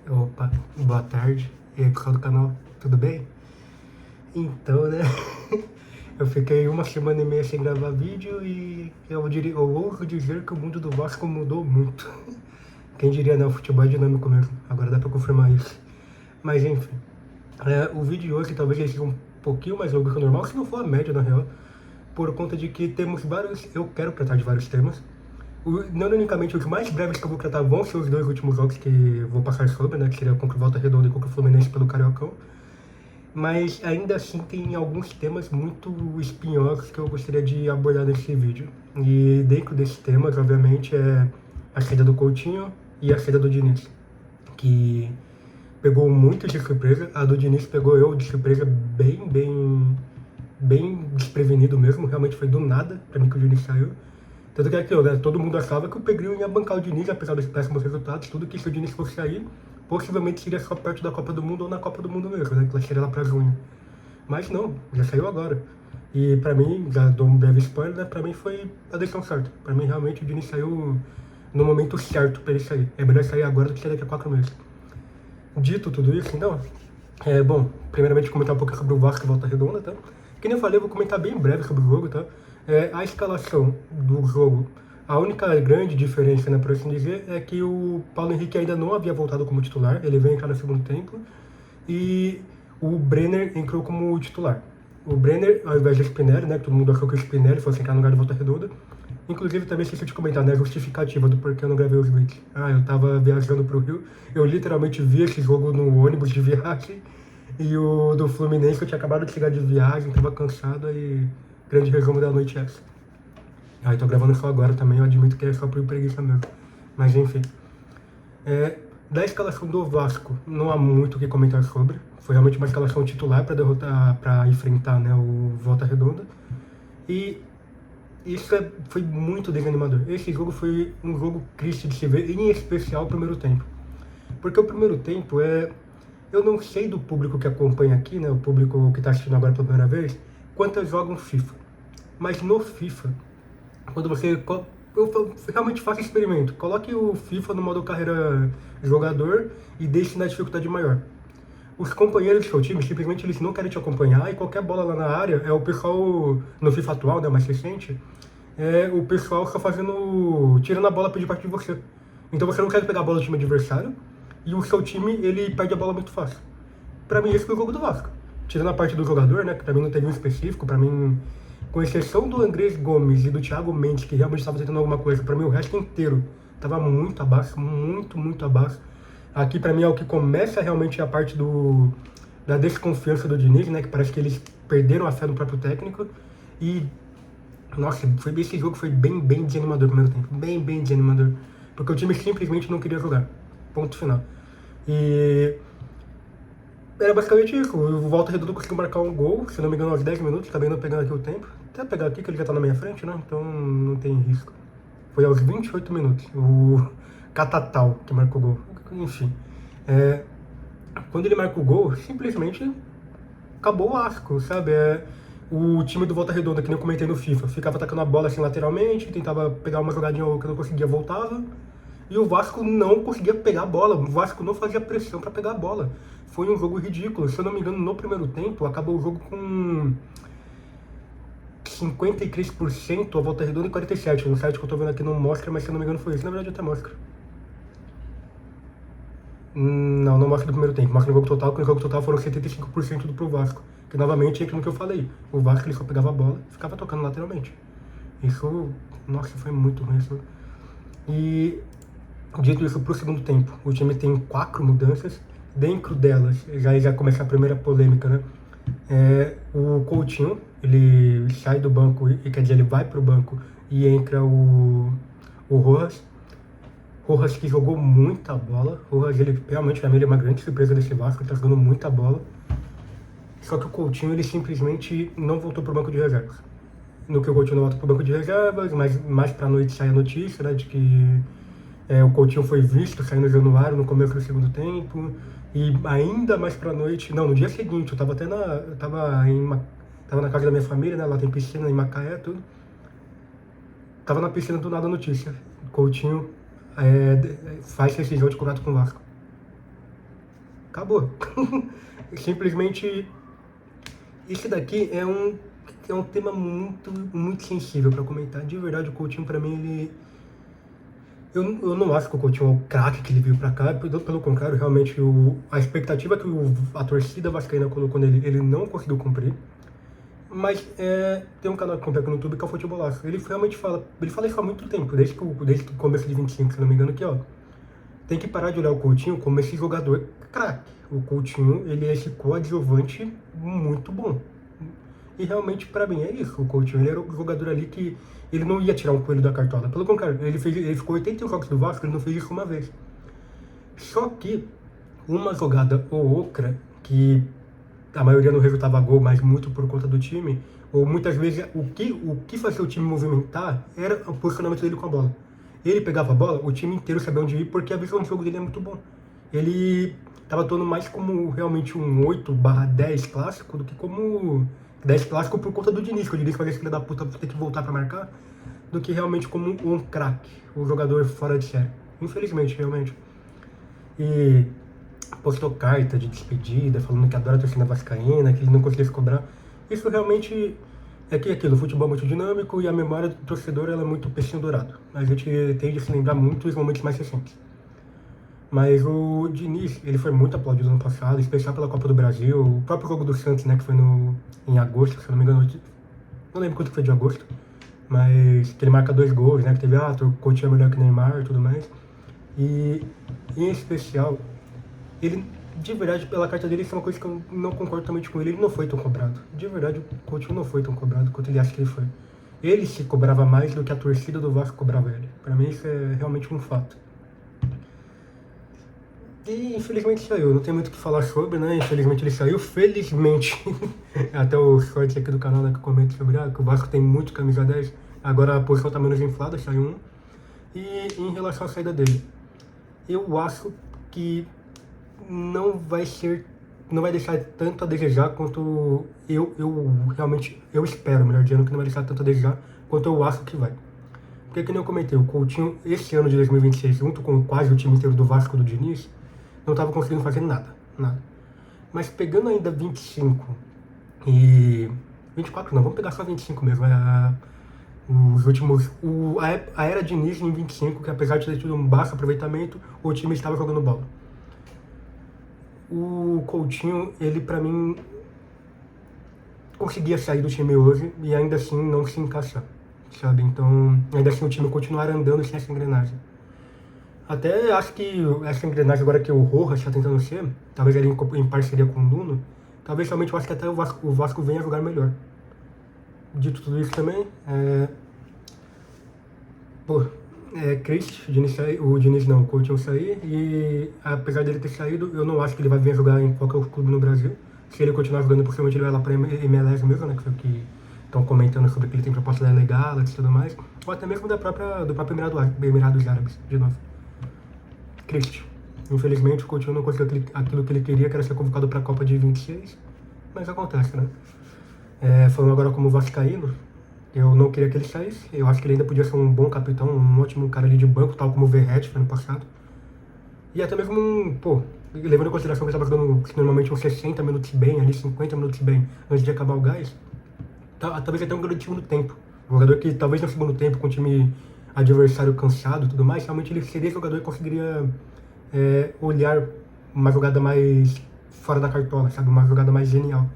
Opa, boa tarde. E aí, pessoal do canal, tudo bem? Então, né? Eu fiquei uma semana e meia sem gravar vídeo e eu ouso dizer que o mundo do Vasco mudou muito. Quem diria, né? O futebol é dinâmico mesmo. Agora dá pra confirmar isso. Mas enfim, o vídeo de hoje talvez ele seja um pouquinho mais longo que o normal, se não for a média, na real. Por conta de que temos vários. Eu quero tratar de vários temas. Não unicamente os mais breves que eu vou tratar vão ser os dois últimos jogos que eu vou passar sobre, né? Que seria contra o Volta Redonda e contra o Fluminense pelo Cariocão. Mas ainda assim tem alguns temas muito espinhosos que eu gostaria de abordar nesse vídeo. E dentro desses temas, obviamente, é a saída do Coutinho e a saída do Diniz, que pegou muito de surpresa. A do Diniz pegou eu de surpresa bem desprevenido mesmo. Realmente foi do nada pra mim que o Diniz saiu. Tanto que é aquilo, né? Todo mundo achava que o Pedrinho ia bancar o Diniz, apesar dos péssimos resultados, tudo que se o Diniz fosse sair, possivelmente seria só perto da Copa do Mundo ou na Copa do Mundo mesmo, né? Que ela seria lá pra junho. Mas não, já saiu agora. E pra mim, já dou um breve spoiler, né? Pra mim foi a decisão certa. Pra mim, realmente, o Diniz saiu no momento certo pra ele sair. É melhor sair agora do que sair daqui a 4 meses. Dito tudo isso, então, bom, primeiramente comentar um pouco sobre o Vasco e Volta Redonda, tá? Que nem eu falei, eu vou comentar bem breve sobre o jogo, tá? A escalação do jogo, a única grande diferença, né, por assim dizer, é que o Paulo Henrique ainda não havia voltado como titular, ele veio entrar no segundo tempo, e o Brenner entrou como titular. O Brenner, ao invés de Spinelli, né, que todo mundo achou que o Spinelli fosse entrar no lugar de Volta Redonda, inclusive, também esqueci de comentar, né? A justificativa do porquê eu não gravei os vídeos. Eu tava viajando pro Rio. Eu literalmente vi esse jogo no ônibus de viagem. E o do Fluminense, eu tinha acabado de chegar de viagem, tava cansado e grande resumo da noite é essa. Eu tô gravando só agora também, eu admito que é só por preguiça mesmo. Mas enfim. Da escalação do Vasco, não há muito o que comentar sobre. Foi realmente uma escalação titular para derrotar, para enfrentar, né, o Volta Redonda. E isso foi muito desanimador. Esse jogo foi um jogo triste de se ver, em especial o primeiro tempo. Porque o primeiro tempo eu não sei do público que acompanha aqui, né, o público que está assistindo agora pela primeira vez, quantas jogam FIFA. Mas no FIFA, quando você. Eu realmente faço experimento. Coloque o FIFA no modo carreira jogador e deixe na dificuldade maior. Os companheiros do seu time, simplesmente eles não querem te acompanhar e qualquer bola lá na área é o pessoal, no FIFA atual, né, mais recente, o pessoal só fazendo, tirando a bola de parte de você. Então você não quer pegar a bola do time adversário e o seu time, ele perde a bola muito fácil. Pra mim, esse foi o jogo do Vasco. Tirando a parte do jogador, né, que pra mim não teve um específico, pra mim, com exceção do Andrés Gomes e do Thiago Mendes, que realmente estava tentando alguma coisa, pra mim o resto inteiro tava muito abaixo, muito abaixo. Aqui pra mim é o que começa realmente a parte da desconfiança do Diniz, né, que parece que eles perderam a fé no próprio técnico. E nossa, esse jogo foi bem desanimador no primeiro tempo. Bem desanimador. Porque o time simplesmente não queria jogar. Ponto final. E era basicamente isso. O Volta Redonda conseguiu marcar um gol, se não me engano, aos 10 minutos. Acabei não pegando aqui o tempo. Até pegar aqui, que ele já tá na minha frente, né? Então não tem risco. Foi aos 28 minutos. O Catatal que marcou o gol. Enfim. Quando ele marca o gol, simplesmente acabou o asco, sabe? O time do Volta Redonda, que nem eu comentei no FIFA, ficava atacando a bola assim lateralmente, tentava pegar uma jogadinha que não conseguia, voltava. E o Vasco não conseguia pegar a bola, o Vasco não fazia pressão para pegar a bola. Foi um jogo ridículo. Se eu não me engano, no primeiro tempo, acabou o jogo com 53% a Volta Redonda e 47%. No site que eu tô vendo aqui não mostra, mas se eu não me engano foi isso. Na verdade até mostra. Não mostra no primeiro tempo, mostra no jogo total, que no jogo total foram 75% do pro Vasco. Que novamente entra no que eu falei. O Vasco ele só pegava a bola e ficava tocando lateralmente. Isso, nossa, foi muito ruim isso. E dito isso, pro segundo tempo, o time tem 4 mudanças. Dentro delas, já começa a primeira polêmica, né? O Coutinho, ele sai do banco, quer dizer, ele vai pro banco e entra o Rojas. Rojas que jogou muita bola. Rojas, ele realmente, pra mim, ele é uma grande surpresa desse Vasco, ele tá jogando muita bola. Só que o Coutinho, ele simplesmente não voltou pro banco de reservas. No que o Coutinho não volta pro banco de reservas, mas mais pra noite sai a notícia, né, de que o Coutinho foi visto saindo de Januário no começo do segundo tempo. E ainda mais pra noite, não, no dia seguinte, eu tava até tava na casa da minha família, né, lá tem piscina em Macaé, tudo. Tava na piscina do nada a notícia. Coutinho faz decisão de contrato com o Vasco. Acabou. Simplesmente, isso daqui é um tema muito sensível para comentar. De verdade, o Coutinho, para mim, eu não acho que o Coutinho é o craque que ele veio pra cá, pelo contrário, realmente a expectativa que a torcida vascaína colocou nele, ele não conseguiu cumprir. Mas tem um canal que acompanha aqui no YouTube que é o Futebolaço. Ele realmente ele fala isso há muito tempo, desde o começo de 25, se não me engano, que ó, tem que parar de olhar o Coutinho como esse jogador craque. O Coutinho, ele é esse coadjuvante muito bom. E realmente, pra mim, é isso. O Coutinho, ele era o jogador ali que ele não ia tirar um coelho da cartola. Pelo contrário, ele ficou 81 jogos do Vasco, ele não fez isso uma vez. Só que uma jogada ou outra, que a maioria não resultava gol, mas muito por conta do time, ou muitas vezes o que fazia o time movimentar era o posicionamento dele com a bola. Ele pegava a bola, o time inteiro sabia onde ir, porque a visão de jogo dele é muito bom. Ele estava atuando mais como realmente um 8/10 clássico do que como 10 clássico por conta do Diniz, que o Diniz fazia esse filho da puta ter que voltar para marcar, do que realmente como um craque, um jogador fora de série. Infelizmente, realmente. E postou carta de despedida, falando que adora a torcida vascaína, que ele não conseguia se cobrar. Isso realmente é que aquilo, o futebol é muito dinâmico e a memória do torcedor ela é muito peixinho dourado. A gente tem de se lembrar muito dos momentos mais recentes. Mas o Diniz, ele foi muito aplaudido no ano passado, especial pela Copa do Brasil, o próprio jogo do Santos, né, que foi em agosto, se eu não me engano, não lembro quanto foi de agosto, mas que ele marca 2 gols, né, que teve, o Coutinho é melhor que o Neymar e tudo mais. E, em especial, ele, de verdade, pela carta dele, isso é uma coisa que eu não concordo totalmente com ele não foi tão cobrado. De verdade, o Coutinho não foi tão cobrado quanto ele acha que ele foi. Ele se cobrava mais do que a torcida do Vasco cobrava ele. Pra mim, isso é realmente um fato. E infelizmente saiu, não tem muito o que falar sobre, né? Infelizmente ele saiu, felizmente. Até o short aqui do canal, né, que eu comento sobre que o Vasco tem muito camisa 10, agora a posição tá menos inflada, saiu um. E em relação à saída dele, eu acho que não vai deixar tanto a desejar quanto eu espero, melhor dizendo, que não vai deixar tanto a desejar quanto eu acho que vai. Porque, como eu comentei, o Coutinho, esse ano de 2026, junto com quase o time inteiro do Vasco do Diniz, não estava conseguindo fazer nada. Mas pegando ainda 25 e 24 não, vamos pegar só 25 mesmo. Os últimos, a era Diniz em 25, que apesar de ter tido um baixo aproveitamento, o time estava jogando bola. O Coutinho, ele pra mim conseguia sair do time hoje e ainda assim não se encaixar, sabe? Então, ainda assim o time continuar andando sem essa engrenagem. Até acho que essa engrenagem agora que o Rojas está tentando ser, talvez ele em parceria com o Nuno, talvez realmente eu acho que até o Vasco venha jogar melhor. Dito tudo isso também, o Diniz não, o Coutinho sair, e apesar dele ter saído, eu não acho que ele vai vir jogar em qualquer clube no Brasil. Se ele continuar jogando, possivelmente ele vai lá para MLS mesmo, né, que foi o que estão comentando sobre que ele tem proposta legal e tudo mais, ou até mesmo do próprio Emirados Árabes, de novo. Triste. Infelizmente, o Coutinho não conseguiu aquilo que ele queria, que era ser convocado para a Copa de 26, mas acontece, né? Falando agora como vascaíno, eu não queria que ele saísse, eu acho que ele ainda podia ser um bom capitão, um ótimo cara ali de banco, tal como o Verratti foi ano passado. E até mesmo levando em consideração que ele estava jogando normalmente uns 60 minutos bem, ali 50 minutos bem, antes de acabar o gás, talvez até um grande segundo tempo. Um jogador que talvez no segundo tempo, com o time adversário cansado e tudo mais, realmente ele seria jogador que conseguiria olhar uma jogada mais fora da cartola, sabe? Uma jogada mais genial.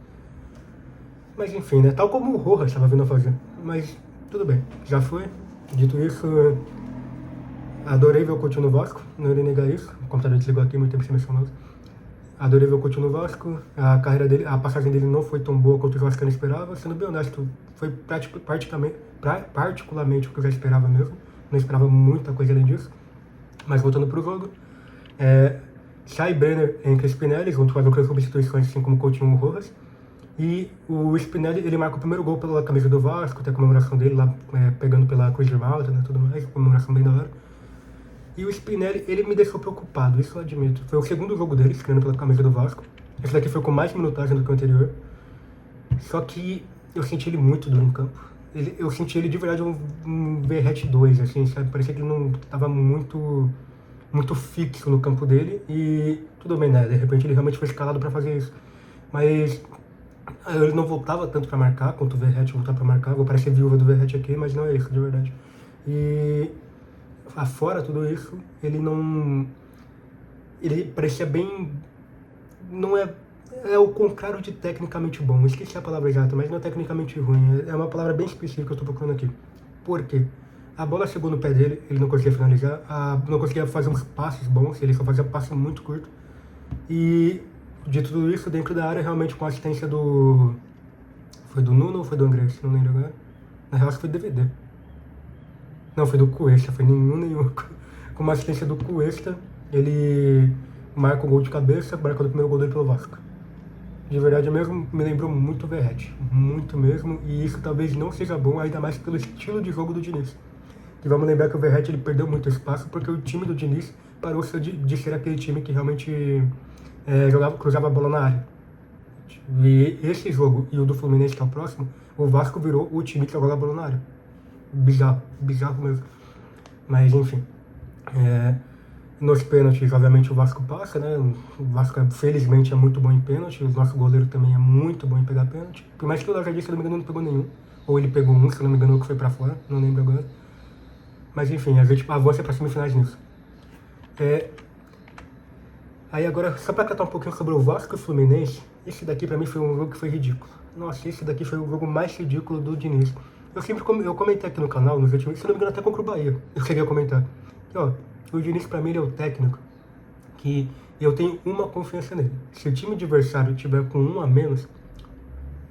Mas enfim, né? Tal como o Rojas estava vindo a fazer. Mas tudo bem, já foi. Dito isso, adorei ver o Coutinho no Vasco, não irei negar isso. O computador desligou aqui, muito tempo sem mencionar. Adorei ver o Coutinho no Vasco. A carreira dele, a passagem dele não foi tão boa quanto o Vascaíno esperava. Sendo bem honesto, foi particularmente o que eu já esperava mesmo. Não esperava muita coisa além disso. Mas voltando pro jogo, sai Brenner entre Spinelli, junto com as outras substituições, assim como o Coutinho e o Rojas. E o Spinelli, ele marca o primeiro gol pela camisa do Vasco, tem a comemoração dele lá, pegando pela Cruz de Malta, né, tudo mais, comemoração bem da hora. E o Spinelli, ele me deixou preocupado, isso eu admito. Foi o segundo jogo dele, estreando pela camisa do Vasco. Esse daqui foi com mais minutagem do que o anterior. Só que eu senti ele muito duro em campo. Eu senti ele de verdade um Verratti 2, assim, sabe? Parecia que ele não tava muito muito fixo no campo dele e tudo bem, né? De repente ele realmente foi escalado para fazer isso. Mas ele não voltava tanto para marcar quanto o Verratti voltar para marcar. Vou parecer viúva do Verratti aqui, mas não é isso, de verdade. E afora tudo isso, ele não... Ele parecia bem... Não é... É o contrário de tecnicamente bom. Esqueci a palavra exata, mas não é tecnicamente ruim. É uma palavra bem específica que eu estou procurando aqui. Por quê? A bola chegou no pé dele, ele não conseguia finalizar, não conseguia fazer uns passes bons, ele só fazia passes muito curto. E de tudo isso, dentro da área, realmente com a assistência do... Foi do Nuno ou foi do Andrés? Não lembro agora. Na real, acho que foi DVD. Não, foi do Cuesta, foi nenhum nem outro. Com uma assistência do Cuesta, ele marca o gol de cabeça, marca o primeiro gol dele pelo Vasco. De verdade mesmo, me lembrou muito o Verratti, muito mesmo, e isso talvez não seja bom, ainda mais pelo estilo de jogo do Diniz. E vamos lembrar que o Verratti ele perdeu muito espaço porque o time do Diniz parou de ser aquele time que realmente cruzava a bola na área. E esse jogo e o do Fluminense, que é o próximo, o Vasco virou o time que joga a bola na área. Bizarro, bizarro mesmo. Mas enfim, nos pênaltis, obviamente, o Vasco passa, né? O Vasco, felizmente, é muito bom em pênalti. O nosso goleiro também é muito bom em pegar pênalti. Por mais que o Lajadinho, se não me engano, não pegou nenhum. Ou ele pegou um, se não me engano, que foi pra fora. Não lembro agora. Mas, enfim, a gente avança pra semifinais nisso. Aí agora, só pra tratar um pouquinho sobre o Vasco e o Fluminense, esse daqui pra mim foi um jogo que foi ridículo. Nossa, esse daqui foi o jogo mais ridículo do Diniz. Eu comentei aqui no canal, nos últimos, se não me engano, até contra o Bahia. Eu cheguei a comentar. Que, ó, o Diniz pra mim ele é o técnico que eu tenho uma confiança nele. Se o time adversário tiver com um a menos,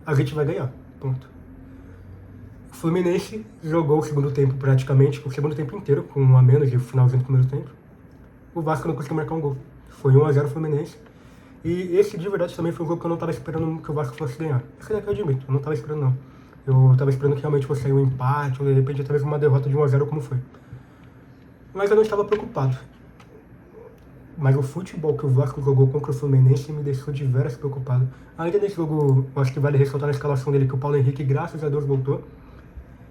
a gente vai ganhar. Ponto. O Fluminense jogou o segundo tempo praticamente, o segundo tempo inteiro, com um a menos e o finalzinho do primeiro tempo. O Vasco não conseguiu marcar um gol. Foi 1-0 Fluminense. E esse de verdade também foi um jogo que eu não estava esperando que o Vasco fosse ganhar. Isso daqui eu admito, eu não estava esperando não. Eu estava esperando que realmente fosse sair um empate, ou de repente até mesmo uma derrota de 1-0 como foi. Mas eu não estava preocupado. Mas o futebol que o Vasco jogou contra o Fluminense me deixou de veras preocupado. Ainda nesse jogo, eu acho que vale ressaltar na escalação dele que o Paulo Henrique, graças a Deus, voltou.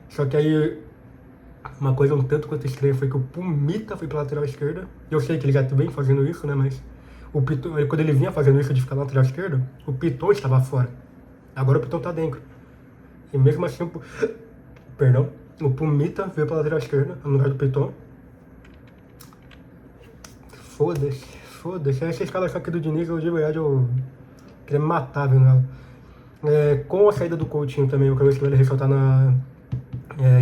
Só que aí, uma coisa um tanto quanto estranha foi que o Pumita foi pra lateral esquerda. Eu sei que ele já vem fazendo isso, né, mas o Piton, quando ele vinha fazendo isso de ficar na lateral esquerda, o Piton estava fora. Agora o Piton tá dentro. E mesmo assim, perdão, o Pumita veio pra lateral esquerda, no lugar do Piton. Foda-se. Essa escalação aqui do Diniz, de verdade, eu queria me matar vendo ela. Com a saída do Coutinho também, eu quero ressaltar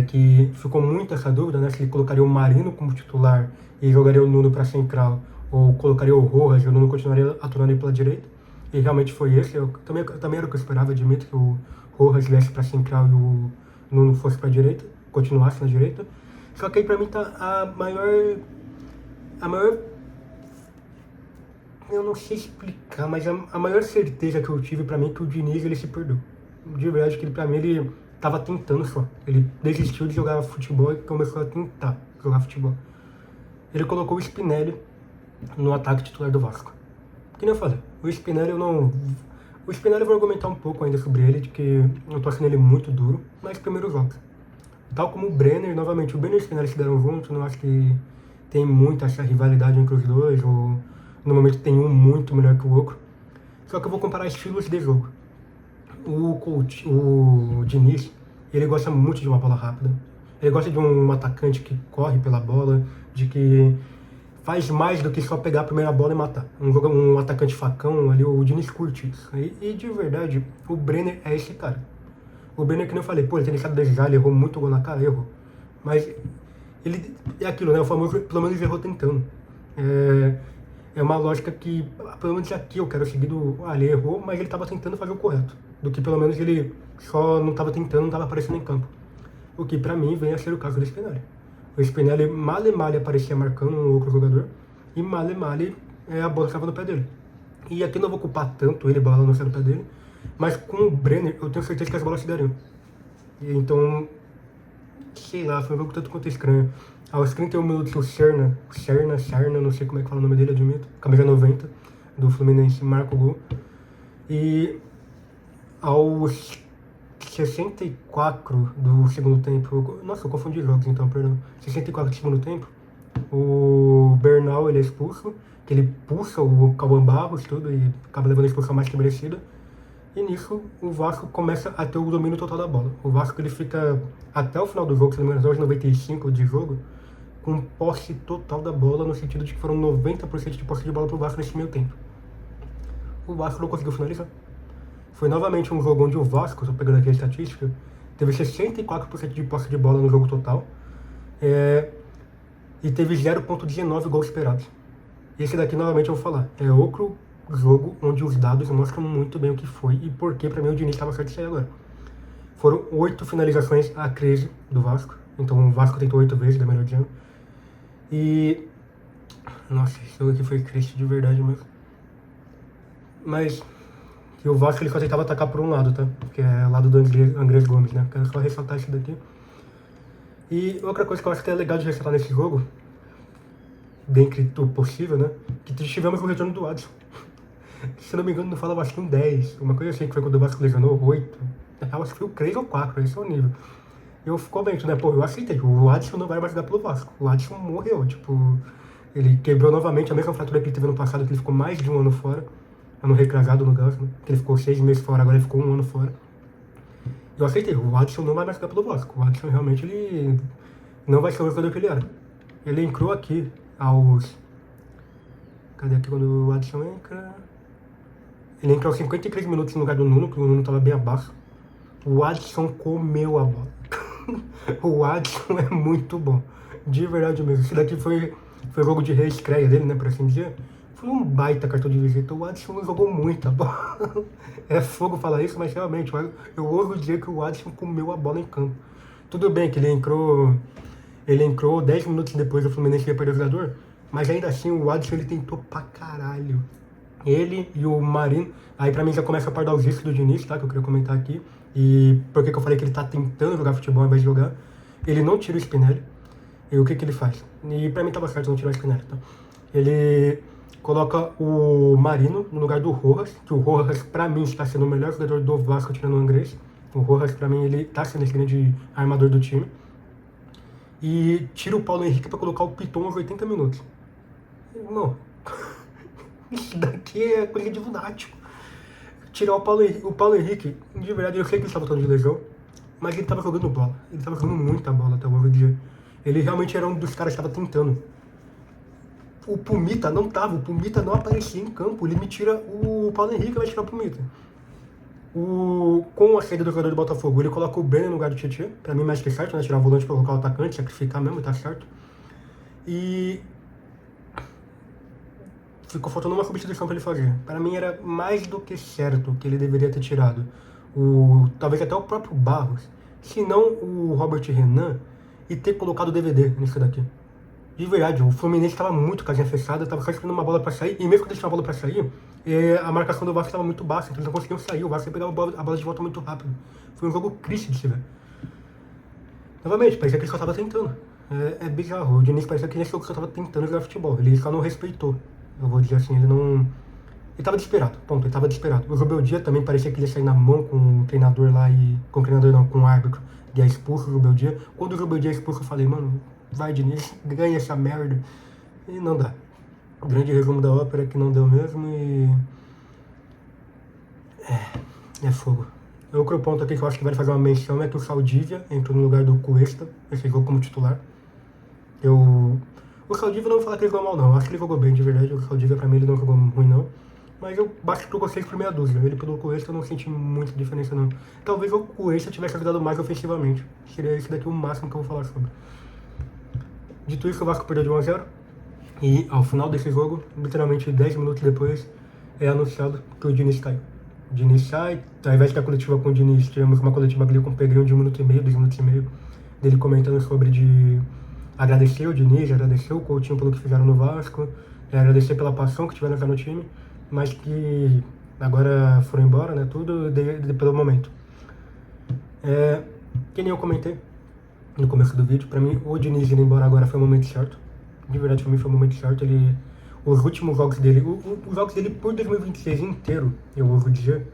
que ficou muito essa dúvida, né? Se ele colocaria o Marino como titular e jogaria o Nuno para central, ou colocaria o Rojas e o Nuno continuaria atuando aí pela direita. E realmente foi esse. Também era o que eu esperava, admito que o Rojas viesse para central e o Nuno fosse para direita, continuasse na direita. Só que aí pra mim tá a maior... Eu não sei explicar, mas a maior certeza que eu tive pra mim é que o Diniz ele se perdeu. De verdade, que pra mim ele tava tentando só. Ele desistiu de jogar futebol e começou a tentar jogar futebol. Ele colocou o Spinelli no ataque titular do Vasco. Que nem eu falei, o Spinelli eu não... O Spinelli eu vou argumentar um pouco ainda sobre ele, de que eu tô achando ele muito duro, mas primeiros jogos. Tal como o Brenner, novamente, o Brenner e o Spinelli se deram juntos, não acho que tem muita essa rivalidade entre os dois, ou no momento tem um muito melhor que o outro. Só que eu vou comparar estilos de jogo. O Diniz, ele gosta muito de uma bola rápida. Ele gosta de um atacante que corre pela bola, de que faz mais do que só pegar a primeira bola e matar. Um atacante facão ali, o Diniz curte isso. E de verdade, o Brenner é esse cara. O Brenner, que nem eu falei, ele tem deixado a desejar, ele errou muito gol na cara, errou. Mas ele é aquilo, né? O famoso, pelo menos errou tentando. É uma lógica que, pelo menos aqui eu quero seguir ele errou, mas ele estava tentando fazer o correto. Do que pelo menos ele só não estava tentando, não estava aparecendo em campo. O que pra mim vem a ser o caso do Spinelli. O Spinelli mal e mal aparecia marcando um outro jogador, e mal e mal a bola estava no pé dele. E aqui eu não vou culpar tanto ele, a bola não saiu no pé dele, mas com o Brenner eu tenho certeza que as bolas se dariam. E então, sei lá, foi um jogo tanto quanto estranho. Aos 31 minutos, o Serna, não sei como é que fala o nome dele, admito, camisa 90 do Fluminense, marca o gol. E aos 64 do segundo tempo, nossa, eu confundi jogos então, perdão. 64 do segundo tempo, O Bernal, ele é expulso, que ele puxa o Cauã Barros, tudo, e acaba levando a expulsão mais que merecida. E nisso, o Vasco começa a ter o domínio total da bola. O Vasco, ele fica até o final do jogo, se não me engano, aos 95 de jogo, com posse total da bola, no sentido de que foram 90% de posse de bola pro Vasco nesse meio tempo. O Vasco não conseguiu finalizar. Foi novamente um jogo onde o Vasco, estou pegando aqui a estatística, teve 64% de posse de bola no jogo total, e teve 0,19 gols esperados. Esse daqui, novamente, eu vou falar, é outro jogo onde os dados mostram muito bem o que foi e por que, para mim, o Diniz estava certo de sair agora. Foram 8 finalizações a 13 do Vasco, então o Vasco tentou 8 vezes, da melhor dizendo. E... nossa, esse jogo aqui foi triste de verdade mesmo. Mas... e o Vasco, ele só tentava atacar por um lado, tá? Que é o lado do Andrés Gomes, né? Quero só ressaltar isso daqui. E outra coisa que eu acho que é legal de ressaltar nesse jogo, dentre do possível, né? Que tivemos o retorno do Adson. Se não me engano, não fala Vasco em 10. Uma coisa assim, que foi quando o Vasco lesionou 8. Eu acho que foi o 3 ou 4, esse é o nível. E eu comento, né? Pô, eu aceitei. O Adson não vai mais jogar pelo Vasco. O Adson morreu, tipo... ele quebrou novamente a mesma fratura que ele teve no passado, que ele ficou mais de um ano fora. Ano retrasado no caso, né? Que ele ficou 6 meses fora, agora ele ficou um ano fora. Eu aceitei, o Adson não vai mais jogar pelo Vasco. O Adson realmente, ele não vai ser o jogador que ele era. Ele entrou aqui aos... cadê aqui quando o Adson entra? Ele entrou aos 53 minutos no lugar do Nuno, que o Nuno tava bem abaixo. O Adson comeu a bola. O Adson é muito bom. De verdade mesmo. Esse daqui foi jogo de reestreia dele, né, por assim dizer. Foi um baita cartão de visita. O Adson jogou muita bola. É fogo falar isso, mas realmente, eu ouso dizer que o Adson comeu a bola em campo. Tudo bem que ele entrou 10 minutos depois do Fluminense ia perder o jogador, mas ainda assim o Adson, ele tentou pra caralho. Ele e o Marinho, aí pra mim já começa a par da ausência do Diniz, tá, que eu queria comentar aqui. E por que eu falei que ele tá tentando jogar futebol ao invés de jogar? Ele não tira o Spinelli. E o que ele faz? E pra mim tava certo não tirar o Spinelli, tá? Ele coloca o Marino no lugar do Rojas, que o Rojas, pra mim, está sendo o melhor jogador do Vasco tirando o Andrés. O Rojas, pra mim, ele tá sendo esse grande armador do time. E tira o Paulo Henrique pra colocar o Piton aos 80 minutos. Não. Isso daqui é coisa de lunático. Tirar o Paulo Henrique, de verdade, eu sei que ele estava todo de lesão, mas ele tava jogando bola. Ele tava jogando muita bola até o dia. Ele realmente era um dos caras que estava tentando. O Pumita não tava, o Pumita não aparecia em campo. Ele me tira o Paulo Henrique e vai tirar o Pumita. Com a saída do jogador do Botafogo, ele coloca o Brenner no lugar do Tietchan. Pra mim, mais que certo, né? Tirar o volante pra colocar o atacante, sacrificar mesmo, tá certo. E ficou faltando uma substituição pra ele fazer. Para mim, era mais do que certo que ele deveria ter tirado talvez até o próprio Barros, se não o Robert Renan, e ter colocado o DVD nisso daqui. De verdade, o Fluminense estava muito casinha fechada, estava só esperando uma bola para sair, e mesmo quando eles tinham a bola para sair, a marcação do Vasco estava muito baixa, então eles não conseguiam sair, o Vasco ia pegar a bola de volta muito rápido. Foi um jogo triste de se ver. Novamente, parecia que ele só estava tentando. É bizarro, o Diniz parecia que nesse jogo só estava tentando jogar futebol, ele só não respeitou. Eu vou dizer assim, ele não... ele estava desesperado, ponto, ele estava desesperado. O Rubeldia também parecia que ele ia sair na mão com o treinador lá e... com o treinador não, com o árbitro, e ia expulso o Rubeldia. Quando o Rubeldia é expulso, eu falei, mano, vai Diniz, ganha essa merda. E não dá. O grande resumo da ópera é que não deu mesmo e... é fogo. Outro ponto aqui que eu acho que vale fazer uma menção é que o Saldívia entrou no lugar do Cuesta, esse jogo como titular. O Saldívia não vou falar que ele jogou mal não, eu acho que ele jogou bem de verdade, o Saldívia pra mim ele não jogou ruim não. Mas eu baixo que eu gostei por meia dúzia, ele pelo Cuesta eu não senti muita diferença não. Talvez o Cuesta tivesse ajudado mais ofensivamente, seria esse daqui o máximo que eu vou falar sobre. Dito isso, o Vasco perdeu de 1 a 0 e ao final desse jogo, literalmente 10 minutos depois, é anunciado que o Diniz caiu. O Diniz sai, ao invés da coletiva com o Diniz, tivemos uma coletiva ali com o Pedrinho de 1 minuto e meio, 2 minutos e meio, dele comentando sobre de agradecer o Diniz, agradecer o Coutinho pelo que fizeram no Vasco, agradecer pela paixão que tiveram no time, mas que agora foram embora, né, tudo pelo momento. Que nem eu comentei no começo do vídeo, pra mim o Diniz indo embora agora foi o momento certo. De verdade, pra mim foi o momento certo. Os últimos jogos dele, os jogos dele por 2026 inteiro, eu vou dizer,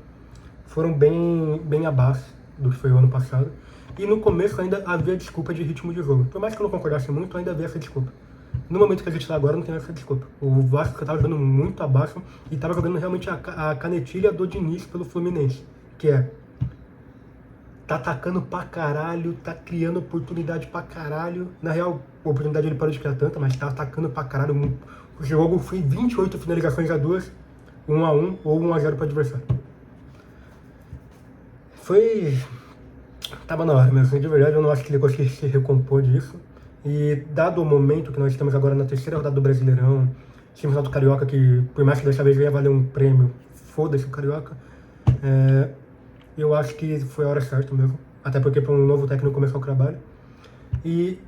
foram bem abaixo do que foi o ano passado. E no começo ainda havia desculpa de ritmo de jogo. Por mais que eu não concordasse muito, ainda havia essa desculpa. No momento que a gente tá agora, não tem essa desculpa. O Vasco tava jogando muito abaixo e tava jogando realmente a canetilha do Diniz pelo Fluminense, que é tá atacando pra caralho, tá criando oportunidade pra caralho. Na real, a oportunidade ele parou de criar tanta, mas tá atacando pra caralho. O jogo foi 28 finalizações a 2, 1-1 ou 1-0 pro adversário. Foi... Tava na hora mesmo, de verdade eu não acho que ele conseguisse se recompor disso. E dado o momento que nós estamos agora na terceira rodada do Brasileirão, semifinal do Carioca, que por mais que dessa vez venha valer um prêmio, foda-se o Carioca, eu acho que foi a hora certa mesmo. Até porque para um novo técnico começar o trabalho. E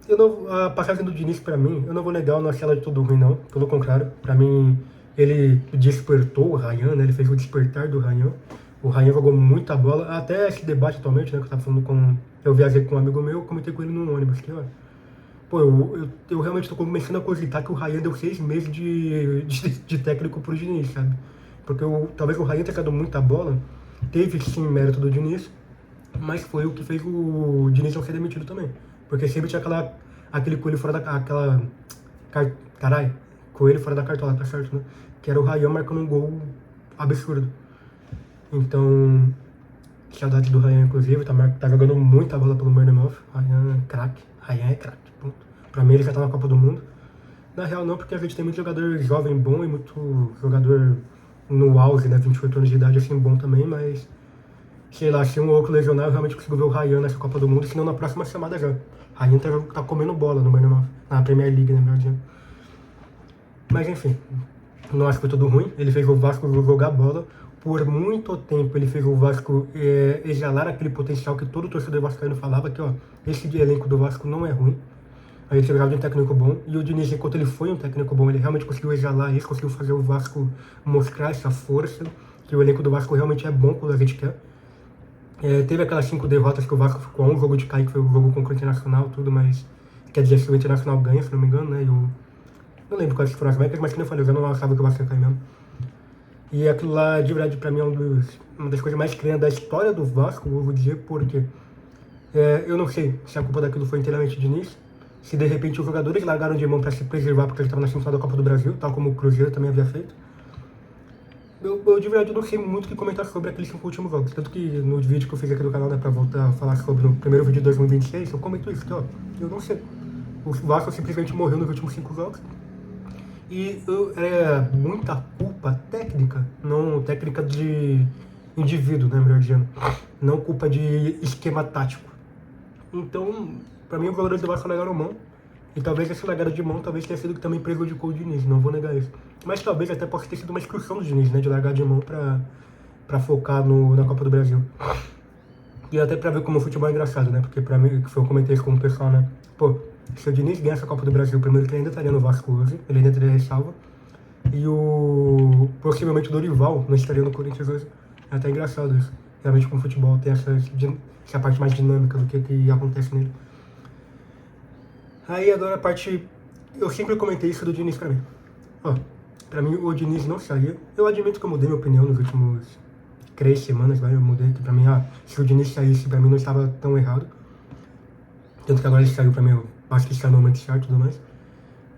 eu não, a passagem do Diniz pra mim, eu não vou negar, eu não achei ela de tudo ruim não. Pelo contrário, pra mim ele despertou o Ryan, né? Ele fez o despertar do Ryan. O Ryan jogou muita bola, até esse debate atualmente, né? Que eu tava falando com... Eu viajei com um amigo meu, eu comentei com ele num ônibus, que ó... Pô, eu realmente tô começando a cogitar que o Ryan deu 6 meses de técnico pro Diniz, sabe? Porque talvez o Ryan tenha dado muita bola, teve sim mérito do Diniz, mas foi o que fez o Diniz não ser demitido também. Porque sempre tinha aquele coelho fora da... Caralho, coelho fora da cartola, tá certo, né? Que era o Ryan marcando um gol absurdo. Então, saudade do Ryan, inclusive, tá jogando muita bola pelo Bournemouth. Ryan é craque, Ryan é craque, ponto. Pra mim ele já tá na Copa do Mundo. Na real não, porque a gente tem muito jogador jovem bom e muito jogador no auge, né, 28 anos de idade, assim, bom também, mas... Sei lá, se um ou outro lesionar, eu realmente consigo ver o Ryan nessa Copa do Mundo, senão na próxima chamada já. Ryan tá comendo bola no Bournemouth, na Premier League, né, melhor dizendo. Mas enfim, não acho que foi tudo ruim. Ele fez o Vasco jogar bola. Por muito tempo ele fez o Vasco exalar aquele potencial que todo torcedor vascaíno falava, que ó, esse elenco do Vasco não é ruim. A gente precisava de um técnico bom, e o Diniz, enquanto ele foi um técnico bom, ele realmente conseguiu exalar isso, conseguiu fazer o Vasco mostrar essa força, que o elenco do Vasco realmente é bom quando a gente quer. Teve aquelas 5 derrotas que o Vasco ficou a um jogo de cair, que foi o jogo contra o Internacional, tudo, mas quer dizer, se o Internacional ganha, se não me engano, né, não lembro quais foram as métricas, mas que nem eu falei, eu não achava que o Vasco ia cair mesmo. E aquilo lá, de verdade, pra mim é uma das coisas mais estranhas da história do Vasco, eu vou dizer, porque eu não sei se a culpa daquilo foi inteiramente de Diniz, se de repente os jogadores largaram de mão pra se preservar porque eles estavam na semifinal da Copa do Brasil, tal como o Cruzeiro também havia feito. Eu de verdade não sei muito o que comentar sobre aqueles 5 últimos jogos, tanto que no vídeo que eu fiz aqui no canal, né, pra voltar a falar sobre no primeiro vídeo de 2026, eu comento isso, que ó, eu não sei. O Vasco simplesmente morreu nos últimos 5 jogos. E é muita culpa técnica, não técnica de indivíduo, né, melhor dizendo. Não culpa de esquema tático. Então, pra mim, os jogadores do Vasco largaram mão. E talvez essa largada de mão talvez tenha sido que também prejudicou o Diniz, não vou negar isso. Mas talvez até possa ter sido uma excursão do Diniz, né, de largar de mão pra focar na Copa do Brasil. E até pra ver como o futebol é engraçado, né, porque pra mim, que eu comentei isso com o pessoal, né, pô, se o Diniz ganha essa Copa do Brasil, primeiro que ele ainda estaria no Vasco hoje, ele ainda teria ressalva. E possivelmente o Dorival não estaria no Corinthians hoje. É até engraçado isso. Realmente com o futebol tem essa parte mais dinâmica do que acontece nele. Aí agora a parte... Eu sempre comentei isso do Diniz pra mim. Ó, pra mim o Diniz não saía. Eu admito que eu mudei minha opinião nos últimos 3 semanas, eu mudei. Que pra mim, se o Diniz saísse, pra mim não estava tão errado. Tanto que agora ele saiu pra mim, eu acho que está no momento certo e tudo mais.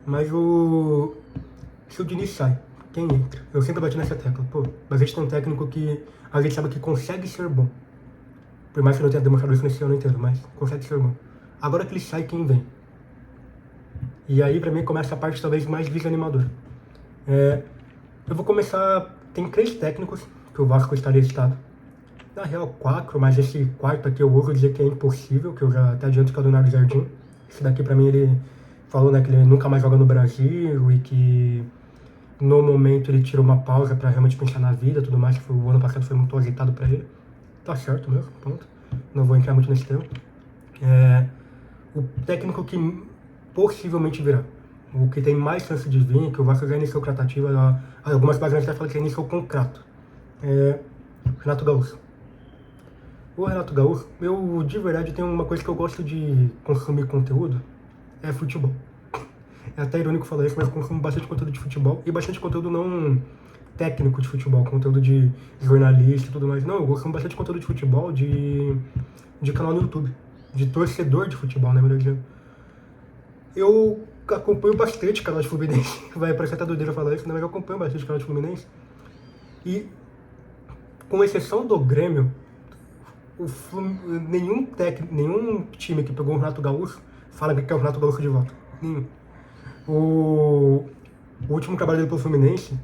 Mas se o Diniz sai, quem entra? Eu sempre bati nessa tecla. Pô, mas a gente tem um técnico que a gente sabe que consegue ser bom. Por mais que não tenha demonstrado isso nesse ano inteiro, mas consegue ser bom. Agora que ele sai, quem vem? E aí pra mim começa a parte talvez mais desanimadora. Eu vou começar... Tem 3 técnicos que o Vasco estaria listado. Na real 4, mas esse quarto aqui eu ouso dizer que é impossível, que eu já até adianto que é o Leonardo Jardim. Esse daqui pra mim ele falou, né, que ele nunca mais joga no Brasil e que no momento ele tirou uma pausa pra realmente pensar na vida e tudo mais, que o ano passado foi muito agitado pra ele. Tá certo mesmo, ponto. Não vou entrar muito nesse tema. O técnico que possivelmente virá, o que tem mais chance de vir, que o Vasco já iniciou tratativa, algumas páginas até falam que já iniciou contrato, Renato Gaúcho. O Renato Gaúcho, eu de verdade tenho uma coisa que eu gosto de consumir conteúdo, é futebol. É até irônico falar isso, mas eu consumo bastante conteúdo de futebol, e bastante conteúdo não técnico de futebol, conteúdo de jornalista e tudo mais. Não, eu consumo bastante conteúdo de futebol, de canal no YouTube, de torcedor de futebol, né, melhor dizendo. Eu acompanho bastante o canal de Fluminense. Vai parecer até doideira falar isso, né? Mas eu acompanho bastante o canal de Fluminense. E, com exceção do Grêmio, nenhum time que pegou o Renato Gaúcho fala que quer o Renato Gaúcho de volta. Nenhum. O último trabalho dele pelo Fluminense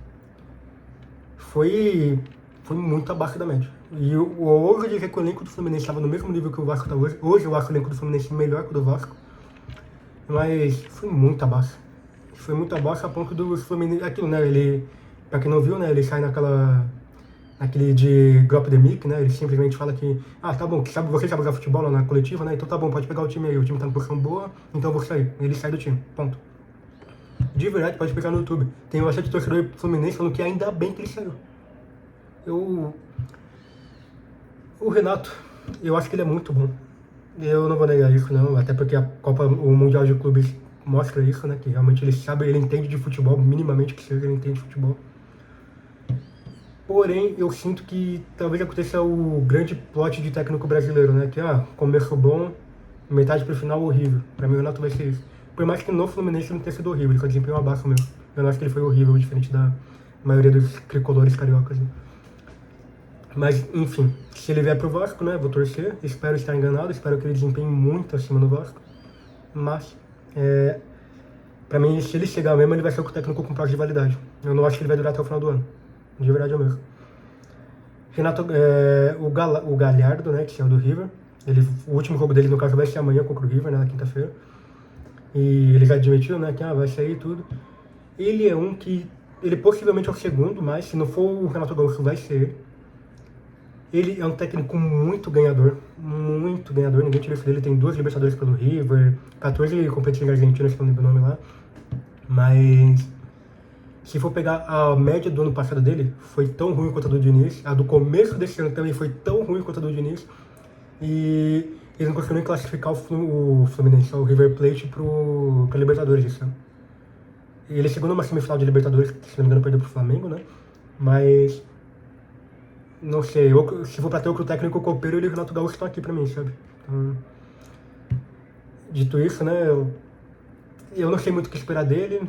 foi muito abaixo da média. E o hoje dizer que o elenco do Fluminense estava no mesmo nível que o Vasco está hoje. Hoje eu acho o elenco do Fluminense melhor que o do Vasco. Mas foi muito abaixo. Foi muito abaixo a ponto do Fluminense... Aquilo, né? Ele, pra quem não viu, né? Ele sai naquele de drop the mic, né? Ele simplesmente fala que... Ah, tá bom, você sabe jogar futebol lá na coletiva, né? Então tá bom, pode pegar o time aí. O time tá numa posição boa, então eu vou sair. Ele sai do time, ponto. De verdade, pode pegar no YouTube. Tem bastante torcedor Fluminense falando que ainda bem que ele saiu. O Renato, eu acho que ele é muito bom. Eu não vou negar isso, não. Até porque o Mundial de Clubes mostra isso, né? Que realmente ele sabe, ele entende de futebol, minimamente que seja, ele entende de futebol. Porém, eu sinto que talvez aconteça o grande plot de técnico brasileiro, né? Que, começo bom, metade pro final horrível. Pra mim, o Renato vai ser isso. Por mais que no Fluminense não tenha sido horrível, ele só desempenhou abaixo mesmo. Eu não acho que ele foi horrível, diferente da maioria dos tricolores cariocas, né? Mas, enfim, se ele vier pro Vasco, né, vou torcer. Espero estar enganado, espero que ele desempenhe muito acima do Vasco. Mas, pra mim, se ele chegar mesmo, ele vai ser o técnico com prazo de validade. Eu não acho que ele vai durar até o final do ano. De verdade é mesmo. Renato, o Galhardo, né, que é o do River. O último jogo dele, no caso, vai ser amanhã contra o River, né, na quinta-feira. E ele já admitiu, né, que vai sair e tudo. Ele é um que... Ele possivelmente é o segundo, mas se não for o Renato Gaúcho, vai ser ele. Ele é um técnico muito ganhador, ninguém tira isso dele, tem 2 Libertadores pelo River, 14 competições argentinas, que eu não lembro o nome lá, mas se for pegar a média do ano passado dele, foi tão ruim quanto a do Diniz, a do começo desse ano também foi tão ruim quanto a do Diniz, e eles não conseguiram nem classificar o Fluminense, o River Plate pra Libertadores esse ano. Ele chegou numa semifinal de Libertadores, que se não me engano perdeu pro Flamengo, né, mas... Não sei, se for pra ter outro técnico copeiro, ele e o Renato Gaúcho estão aqui pra mim, sabe? Então, dito isso, né, eu não sei muito o que esperar dele.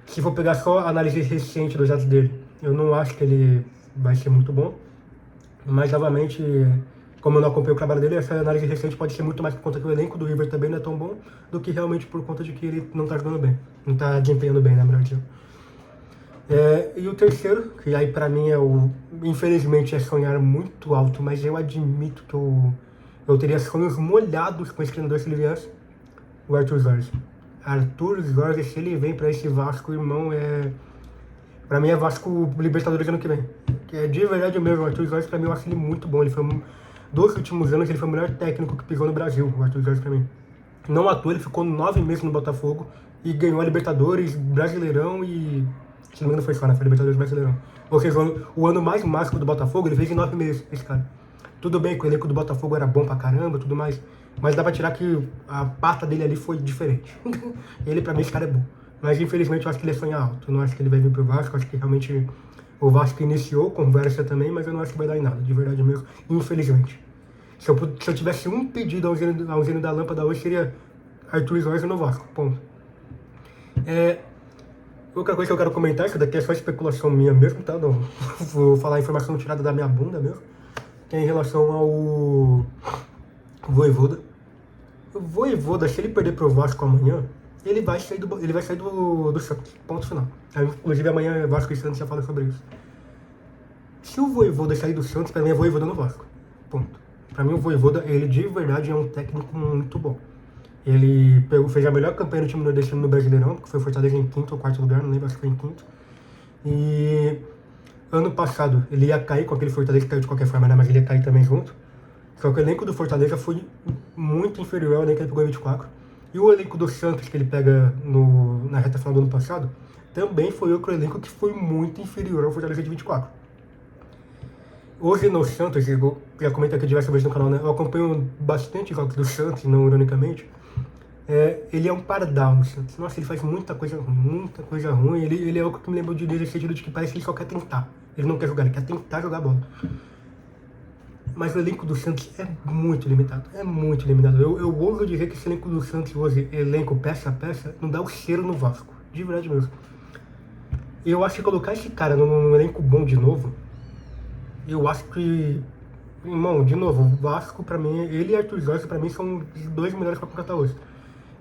Se for pegar só a análise recente dos atos dele, eu não acho que ele vai ser muito bom. Mas, novamente, como eu não acompanho o trabalho dele, essa análise recente pode ser muito mais por conta que o elenco do River também não é tão bom, do que realmente por conta de que ele não tá jogando bem, não tá desempenhando bem, né, Brasil? E o terceiro, que aí pra mim infelizmente é sonhar muito alto, mas eu admito que eu teria sonhos molhados com esse treinador se ele viesse, o Arthur Jorge. Arthur Jorge, se ele vem pra esse Vasco, irmão, pra mim é Vasco Libertadores ano que vem. Que é de verdade mesmo, o Arthur Jorge pra mim eu acho ele muito bom, ele foi dos últimos anos ele foi o melhor técnico que pisou no Brasil, o Arthur Jorge pra mim. Não à toa, ele ficou 9 meses no Botafogo e ganhou a Libertadores, Brasileirão e... Se não me engano foi só, né? Foi Libertadores Brasileirão. Ou seja, o ano mais mágico do Botafogo, ele fez em 9 meses, esse cara. Tudo bem que o elenco do Botafogo era bom pra caramba, tudo mais, mas dá pra tirar que a pata dele ali foi diferente. Ele, pra mim, esse cara é bom. Mas, infelizmente, eu acho que ele é sonho alto. Eu não acho que ele vai vir pro Vasco, eu acho que realmente o Vasco iniciou conversa também, mas eu não acho que vai dar em nada, de verdade mesmo, infelizmente. Se eu tivesse um pedido ao gênio da lâmpada hoje, seria Arthur Jorge no Vasco, ponto. Outra coisa que eu quero comentar, isso daqui é só especulação minha mesmo, tá? Não, vou falar informação tirada da minha bunda mesmo. Que é em relação ao Vojvoda. O Vojvoda, se ele perder pro Vasco amanhã, ele vai sair do Santos. Ponto final. Inclusive amanhã é Vasco e Santos já fala sobre isso. Se o Vojvoda sair do Santos, pra mim é Vojvoda no Vasco. Ponto. Pra mim o Vojvoda, ele de verdade é um técnico muito bom. Ele fez a melhor campanha do time nordestino no Brasileirão, que foi o Fortaleza em 5º ou 4º lugar, não lembro, acho que foi em 5º. E ano passado ele ia cair com aquele Fortaleza que caiu de qualquer forma, né? Mas ele ia cair também junto. Só que o elenco do Fortaleza foi muito inferior ao elenco que ele pegou em 24. E o elenco do Santos, que ele pega na reta final do ano passado, também foi outro elenco que foi muito inferior ao Fortaleza de 24. Hoje no Santos, eu já comentei aqui diversas vezes no canal, né? Eu acompanho bastante jogos do Santos, não ironicamente. Ele é um pardal no Santos. Nossa, ele faz muita coisa ruim. Ele é o que me lembra de Diniz, no sentido de que parece que ele só quer tentar. Ele não quer jogar, ele quer tentar jogar bola. Mas o elenco do Santos é muito limitado. É muito limitado. Eu ouso dizer que esse elenco do Santos hoje, elenco peça a peça, não dá o cheiro no Vasco. De verdade mesmo. E eu acho que colocar esse cara num elenco bom de novo, eu acho que, irmão, de novo, o Vasco pra mim, ele e Arthur Jorge pra mim são os dois melhores pra contratar hoje.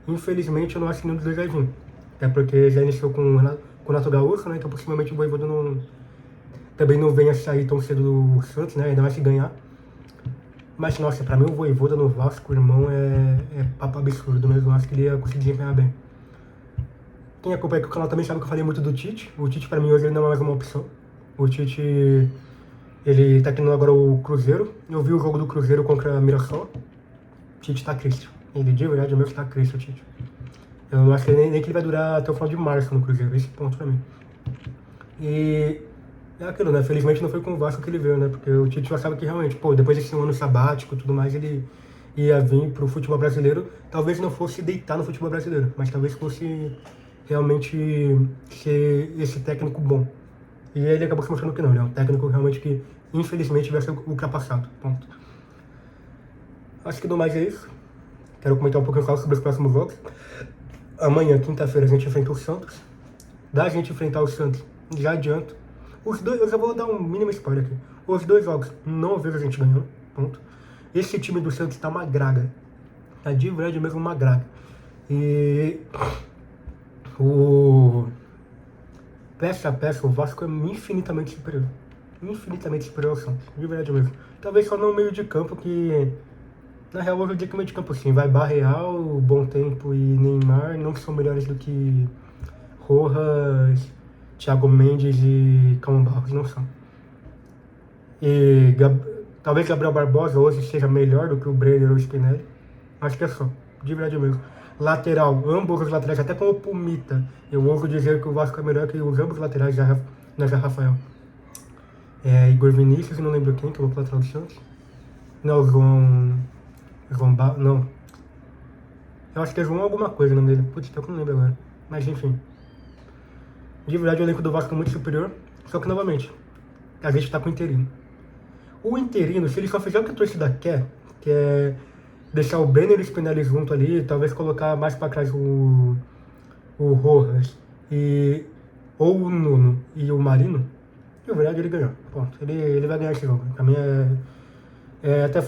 Infelizmente eu não acho que nenhum dos dois vai vir. Até porque já iniciou com o Renato Gaúcho, né? Então possivelmente o Voivoda também não venha sair tão cedo do Santos, né? Ainda mais se ganhar. Mas nossa, pra mim o Voivoda no Vasco, irmão, é papo absurdo mesmo. Eu acho que ele ia conseguir desempenhar bem. Quem acompanha aqui o canal também sabe que eu falei muito do Tite. O Tite pra mim hoje ele não é mais uma opção. O Tite, ele tá treinando agora o Cruzeiro. Eu vi o jogo do Cruzeiro contra Mirassol. O Tite tá triste. Ele de verdade mesmo tá triste, o Tite. Eu não acho que nem que ele vai durar até o final de março no Cruzeiro. Esse ponto pra mim. E é aquilo, né? Felizmente não foi com o Vasco que ele veio, né? Porque o Tite já sabe que realmente, pô, depois desse ano sabático e tudo mais, ele ia vir pro futebol brasileiro. Talvez não fosse deitar no futebol brasileiro, mas talvez fosse realmente ser esse técnico bom. E ele acabou se mostrando que não, né? Um técnico realmente que, infelizmente, vai ser ultrapassado. Ponto. Acho que do mais é isso. Quero comentar um pouquinho sobre os próximos jogos. Amanhã, quinta-feira, a gente enfrenta o Santos. Da gente enfrentar o Santos, já adianto. Os dois, eu já vou dar um mínimo spoiler aqui. Os dois jogos, não vejo a gente ganhando. Ponto. Esse time do Santos tá uma graga. Tá de verdade mesmo uma graga. E o peça a peça, o Vasco é infinitamente superior. Infinitamente superior ao Santos, de verdade mesmo. Talvez só no meio de campo que, na real, eu diria que o meio de campo sim. Vai Barreal, Bom Tempo e Neymar não são melhores do que Rojas, Thiago Mendes e Calma Barros, não são. E talvez Gabriel Barbosa hoje seja melhor do que o Brenner ou o Spinelli. Acho que é só, de verdade mesmo. Lateral, ambos os laterais, até com o Pumita, eu ouso dizer que o Vasco é melhor que os ambos laterais da Rafael. Igor Vinícius, não lembro quem, que eu vou pro lateral do Santos. Não, não. Eu acho que é João alguma coisa o nome dele. Putz, eu não lembro agora. Mas enfim. De verdade, o elenco do Vasco é muito superior. Só que, novamente, a gente tá com o interino. O interino, se ele só fizer o que a torcida quer, que é deixar o Brenner e o Spinelli junto ali, talvez colocar mais pra trás o Rojas, ou o Nuno e o Marino, de verdade ele ganhou. Ponto. Ele vai ganhar esse jogo. Pra mim é até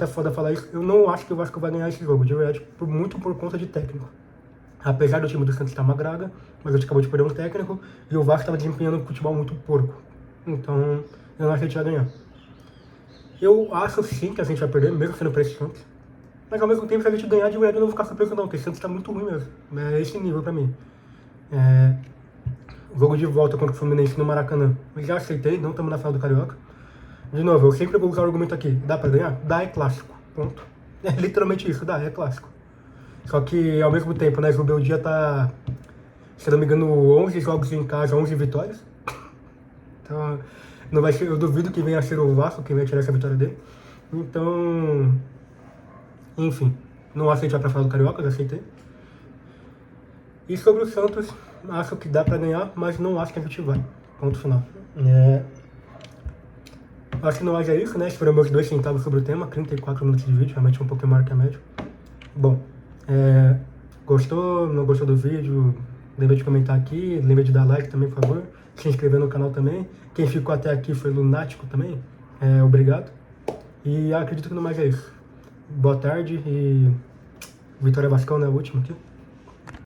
foda falar isso. Eu não acho que o Vasco vai ganhar esse jogo, de verdade, muito por conta de técnico. Apesar do time do Santos estar uma graga, mas a gente acabou de perder um técnico e o Vasco estava desempenhando um futebol muito porco. Então, eu não acho que a gente vai ganhar. Eu acho sim que a gente vai perder, mesmo sendo pra esse Santos. Mas ao mesmo tempo, se a gente ganhar, de verdade, eu não vou ficar surpreso não, porque o Santos tá muito ruim mesmo. É esse nível pra mim. Jogo de volta contra o Fluminense no Maracanã. Eu já aceitei, não estamos na final do Carioca. De novo, eu sempre vou usar o argumento aqui. Dá pra ganhar? Dá, é clássico. Ponto. É literalmente isso, dá, é clássico. Só que, ao mesmo tempo, né, o Beldia tá, se não me engano, 11 jogos em casa, 11 vitórias. Então, não vai ser, eu duvido que venha a ser o Vasco que venha tirar essa vitória dele. Então, enfim, não acho que a gente vai pra final do Carioca, já aceitei. E sobre o Santos, acho que dá pra ganhar, mas não acho que a gente vai. Ponto final. Acho que não mais é isso, né? Esses foram meus 2 centavos sobre o tema, 34 minutos de vídeo, realmente um pouquinho maior que a média. Bom, gostou, não gostou do vídeo, lembre de comentar aqui, lembre de dar like também, por favor. Se inscrever no canal também. Quem ficou até aqui foi lunático também, obrigado. E acredito que não mais é isso. Boa tarde e Vitória Vascão, né? O último aqui.